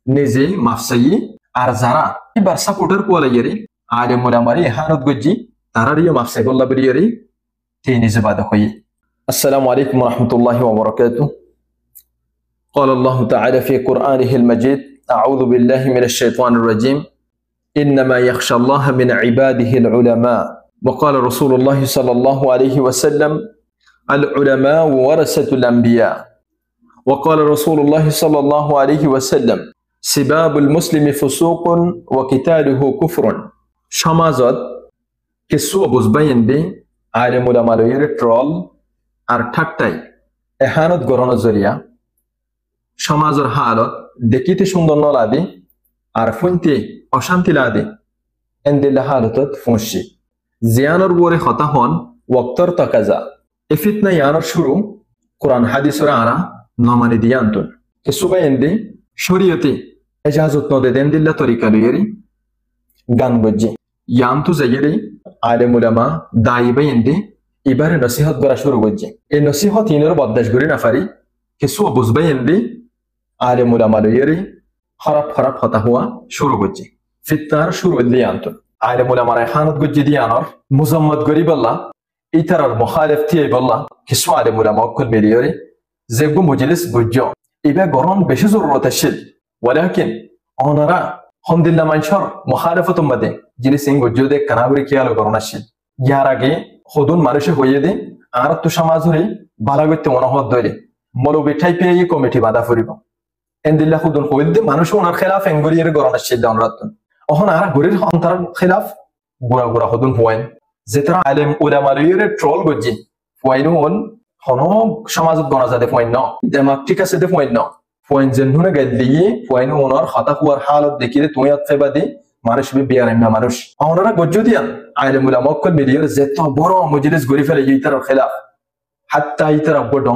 নিজে মাফসাই আর যারা এবার সাপোর্টার কোয়ালা গেরে আরে মোরা মারি হানত গজ্জি তারারিও মাফসাই বল্লা বেরিয়ে তে নিজে বাদা হই আসসালামু আলাইকুম ওয়া রাহমাতুল্লাহি ওয়া বারাকাতুহু قال الله تعالى في قرآنه المجيد أعوذ بالله من الشيطان الرجيم إنما يخشى الله من عباده العلماء وقال رسول الله صلى الله عليه وسلم العلماء ورثة الأنبياء وقال رسول الله صلى الله عليه وسلم سباب المسلم فسوق وقتاله كفر সমাজত কিছু বুঝবাইন দে আলেম উলামার ট্রল আর ঠাট্টাই এহানত গরনের জরিয়া সমাজের হালত দেখিতে সুন্দর নলাদি আর ফুনতে অশান্তি লাদে এন্দিল্লা হালতত ফুঁসি জিয়ানোর বোরে হতা হন ওয়াক্তর তাকাজা এ ফিতনা ইয়ানোর শুরু কোরআন হাদিসের আরা নমানি দিয়ে আনতুন কিছু বাইন্দে শরীয়তে এজাজত নদে দেন্দিল্লা তরিকা লইয়েরি গান গজ্জি ইয়ান্তু জাইয়েরি আলেম উলামা দায়ী বাইন্দে এবারে নসিহত করা শুরু গজ্জি এই নসিহত ইনের বদাস করি না পারি কিছু বুঝবাইন্দে আলেম উলামা লইয়েরি খারাপ খারাপ হতা হওয়া শুরু গজ্জি ফিতনার শুরু দিয়ে আনতুন আলেম উলামার খানত গজ্জি দিয়ে আনর মুজাম্মদ গরিবাল্লাহ ইতারার মুখালিফ থিয়ে বললা কিছু আলেম উলামা অকল মিলিয়রে যেগু মজলিস গজ্জ ইবা গরম বেশি জরুরত আছিল ওয়ালাকিন অনারা হমদিল্লা মানসর মুখালিফত মধ্যে যিনি সিং গজ্জ দে কানাবরি কিয়ালো গরম আছিল ইয়ার আগে হদুন মানুষে হইয়ে দে আর তো সমাজ হই বালাগত্যে মনোহদ দইলে মৌলবি ঠাইপে এই কমিটি বাধা ফুরিব এন্দিল্লা হদুন হইল দে মানুষ ওনার খেলাফ এঙ্গরিয়ের গরম আছিল অনরাতন অহন আর গরির অন্তর খেলাফ গুড়া গুড়া হদুন হওয়াইন যেতারা আলেম উলামার ট্রল গজ্জি হওয়াইন হন সমাজত গণাজাদে ফয়েন ন দেমাগ ঠিক আছে দে ফয়েন ন ফয়েন জেনুনে গাইল দিয়ে ফয়েন ওনার খাতা কুয়ার হালত দেখিলে তুমি আতফেবা দি মানুষ বিয়ার না মানুষ ওনারা গজ্জ দিয়ান আলেম উলামা অকল মিলিয়র যেত বড় মজলিস গরি ফেলে ইতার খেলাফ হাত্তা ইতার বড়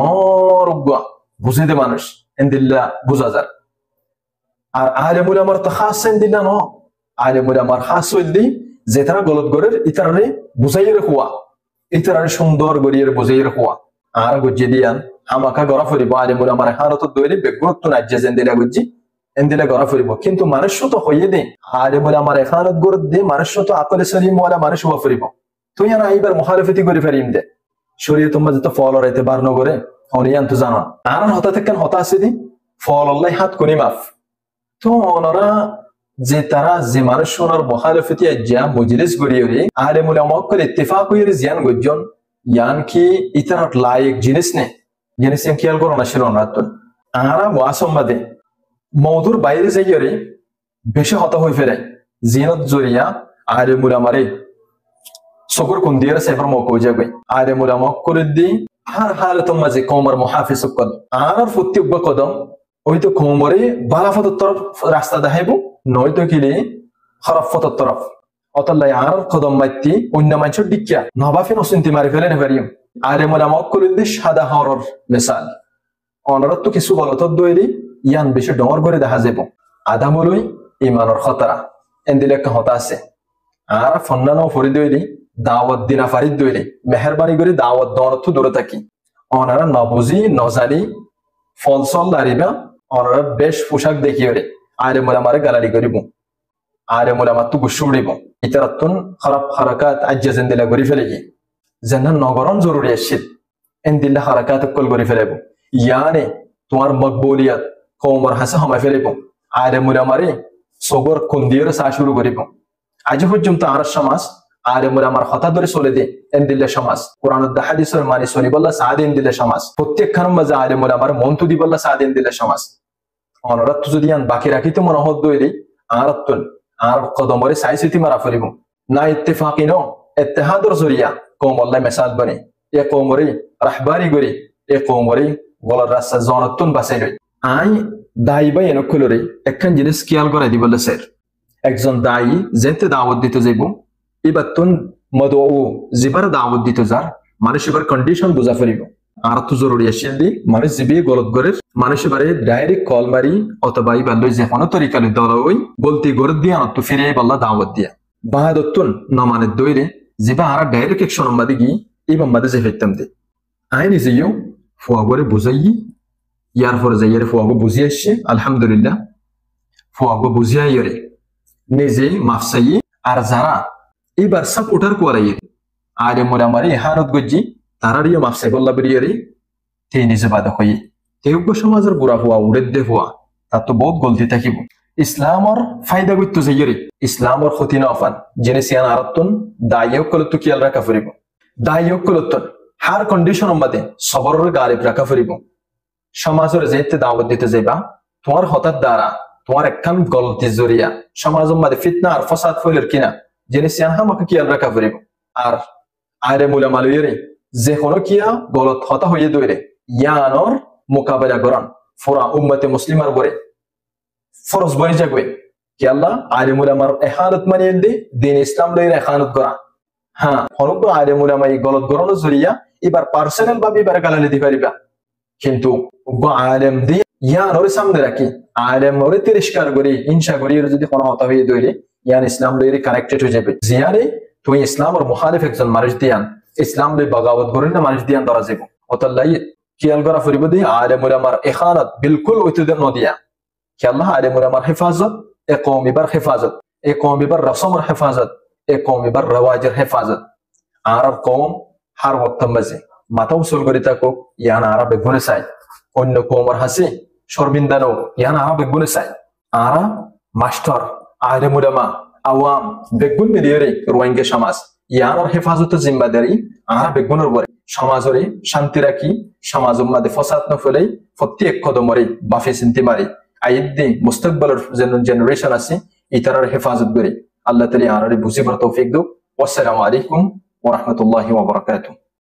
বুঝে দে মানুষ এন্দিল্লা বুঝাজার আর আলেম উলামার তো খাস এন্দিল্লা ন আলেম উলামার খাস হইলি যেতারা গলত গরের ইতারে বুঝাইয়ে রাখুয়া ইতারে সুন্দর গরিয়ের বুঝাইয়ে রাখুয়া আর গজ্জি দিয়ান আমাকা গড়া ফুরিব আলেম উলামার হারত দইলে বেগুরত নাজ্জে জেন্দিলা গজ্জি এন্দিলা গড়া ফুরিব কিন্তু মানুষ তো হইয়ে দে আলেম উলামার হারত গরত দে মানুষ তো আকলে সলিম ওয়ালা মানুষ হওয়া ফুরিব তুই আর আইবার মুখালিফতি করি ফেরিম দে শরীয়ত মধ্যে তো ফল রাইতে বার নগরে অনিয়ান তো জানো আর হতা থেকে হতা আছে দি ফল আল্লাহ হাত কোনি মাফ তো ওনারা যে তারা যে মানুষ ওনার মুখালিফতি আজ্জা মজলিস গরিয়রে আলেম উলামা কল ইত্তেফাক হইরে জিয়ান গজ্জন ইয়ান কি ইতারাত লায়েক জিনিস নে জিনিস খেয়াল করো না ছিল অনরাতন আরা ওয়াসম বাদে মৌদুর বাইরে যাইয়রে বেশি হতা হয়ে ফেরে জিনত জরিয়া আলেম উলামারে সকর কোন দিয়ে সেফর মৌকো যাবে আলেম উলামা করে দি আর হালত মাঝে কমর মুহাফিজ কদ আর ফুত্তি কদম ওই তো কমরে বালাফতের তরফ রাস্তা দেখাইব নয়তো কিলে খারাপ ফতর তরফ অতল্লাই আর কদম মাইতি অন্য মানুষের ডিকিয়া নবাফিন অসন্তি মারি ফেলে নেভারিম আলেম উলামা করে দি সাদা হরর মিসাল অনরত তো কিছু বলত দইলি ইয়ান বেশি ডর করে দেখা যাব আদামলই ইমানের খতরা এন্দিলে একটা হতা আছে আর ফন্নানো ফরি দইলি দাওয়াত দিনা ফারিদ দইলি মেহরবানি করে দাওয়াত দর তো দূরে থাকি অনারা নবুজি নজানি ফলসল দাঁড়িবা অনারা বেশ পোশাক দেখিয়ে আলেম উলামারে গালালি করিব আলেম উলামা তো গুসু উড়িব ইতারাতুন খারাপ হারাকাত আজ্জা জেন্দিলা করি ফেলে যেন নগরণ জরুরি আসছিল এন্দিল্লা হারাকাত কল করে ফেলেব ইয়ানে তোমার মকবুলিয়াত কৌমর হাসে হমাই ফেলিব আলেম উলামারে সগর খুন্দিয়ের চা শুরু করিব আজ পর্যন্ত আর সমাজ আলেম উলামার হতা ধরে চলে দে এন্দিল্লা সমাজ কোরআন হাদিসের মানে শরীফল্লাহ সাদ এন্দিল্লা সমাজ প্রত্যেকখানের মাঝে আলেম উলামার মন্তু দিবল্লাহ সাদ এন্দিল্লা সমাজ অনরাত যদি আন বাকি রাখিতে মনোহদ দইলি আরাতুন আর কদমরে সাইসিতি মারা ফেলিব না ইত্তেফাকি ন ইত্তেহাদর জরিয়া কৌমল্লাহ মেসাদ বনে এ কৌমরে রাহবারি গরি এ কৌমরে গলার রাস্তা জনতুন বাঁচাই লই আই দায়ী বা এনকুলরে একখান জিনিস খেয়াল করাই দিবলে স্যার একজন দায়ী যেতে দাওয়াত দিতে যাইব এবার তুন মদু জিবার দাওয়াত দিতে যার মানুষ এবার কন্ডিশন বুঝা ফেলিব আর তো জরুরি আসিল দি মানুষ জিবি গলত গরের মানুষ এবারে ডাইরেক্ট কল মারি অথবা ইবার লই যে কোনো তরিকালে দল ওই বলতে গরত দিয়া তো ফিরে বললা দাওয়াত দিয়া বাহাদতুন নমানের দইরে জিবা আর ডাইরেক্ট একশো নম্বরে গিয়ে এই বাম্বাদে যে ফেরতাম দে আই নিজেও ফুয়া করে বুঝাই ইয়ার পরে যাই ফুয়াগো বুঝিয়ে আসছে আলহামদুলিল্লাহ ফুয়াগো বুঝিয়াই রে নিজে মাফসাই আর যারা এবার সাপোর্টার কোয়ালাই আরে মোরা মারি হানত গজ্জি তারারিও মাফসাই বল্লা বেরিয়ে রে তে নিজে বাদক হই তেউগ্য সমাজের বুড়া হওয়া উড়ে দে হওয়া তার তো বহুত গলতি থাকিব ইসলামর ফায়দা করতে যাই রে ইসলামর ক্ষতি না অফান জেনে সিয়ান আরতন দায়ক কলত্ব কিয়াল রাখা ফুরিব দায়ক কলত্তন হার কন্ডিশন মাতে সবরের গালিব রাখা ফুরিব সমাজের যেতে দাওয়াত দিতে যাইবা তোমার হঠাৎ দ্বারা তোমার একখান গলতি জরিয়া সমাজের মাঝে ফিতনা আর ফসাদ ফইলের কিনা জেনে সিয়ান হামাকে কিয়াল রাখা ফুরিব আর আরে মুলা মালুয়েরে যে কোনো কিয়া গলত হতা হইয়ে দইরে ইয়ানর মোকাবেলা করান ফোরা উম্মতে মুসলিমার বরে ফরজ বনি যাবে কি আল্লাহ আলিমুল আমার এহানত মানিয়ে দে দিন ইসলাম লইরে এহানত করা হ্যাঁ হরক আলিমুল আমার এই গলত গরণ জরিয়া এবার পার্সোনাল ভাবে এবার গালালি দি পারিবা কিন্তু আলেম দিয়ে ইয়ানর সামনে রাখি আলেম ওরে তিরস্কার করি হিংসা করি যদি কোনো হতা হয়ে দইরে ইয়ান ইসলাম লইরে কানেক্টেড হয়ে যাবে জিয়ারে তুমি ইসলামের মুখালিফ একজন মানুষ দিয়ান ইসলাম লই বাগাবত করেন না মানুষ দিয়ান ধরা যাব অতলাই কিয়াল করা ফুরিব দি আলিমুল আমার এখানত বিলকুল ওইতুদের নদিয়া কি আল্লাহ আলিমুল আমার হেফাজত এ কওম এবার হেফাজত এ কওম এবার রসমর হেফাজত এ কওম এবার রওয়াজের হেফাজত আর কওম হার ওয়াক্ত মাঝে মাথা উসুল করি থাকুক ইয়ান আরা বেগুনে চাই অন্য কওমর হাসি শর্মিন্দানো ইয়ান আরা বেগুনে চাই আরা মাস্টার আলিমুল আমা আওয়াম বেগুন মিলিয়ে রোহিঙ্গা সমাজ ইয়ানোর হেফাজতের জিম্মাদারি আর বেগুনের বরে সমাজরে শান্তি রাখি সমাজের মধ্যে ফসাদ না ফেলেই প্রত্যেক কদমরে বাফে চিন্তি মারি আইদ্দি মুস্তাকবালের জেনারেশন আছে ইতারার হেফাজত করে আল্লাহ তাআলা আরারে বুঝিবার তৌফিক দাও। আসসালামু আলাইকুম ওয়া রাহমাতুল্লাহি ওয়া বারাকাতুহু।